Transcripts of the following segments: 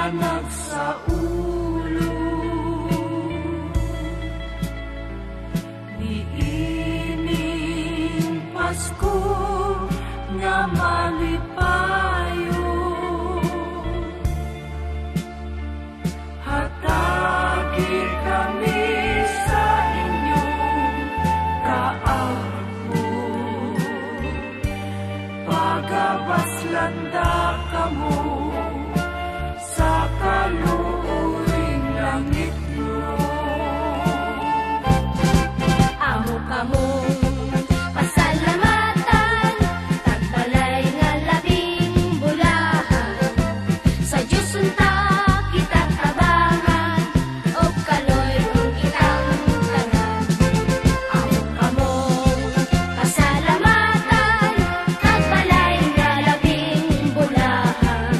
Inanag sa ulo, niining Pasko nga malipayo. Hatagi kami sa inyong kaagpo, pagabaslanda kamo sa kaluoyng langit mo. Amo kamong pasalamatan, tagbalay nga labing bulahan. Sa Diyos unta kita tabangan, o kaloy ang kitang tanan. Amo kamong pasalamatan, tagbalay nga labing bulahan.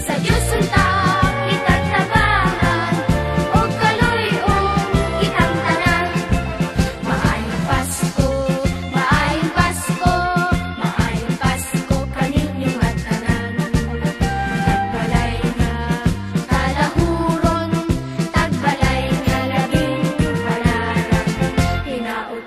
Sa Diyos unta kita tabangan, o kaloy ang kitang tanan. Maayong Pasko, maayong Pasko, maayong Pasko kaninyong at tanan. Tagbalay nga kalahuron, tagbalay nga labing panaran. Hinaut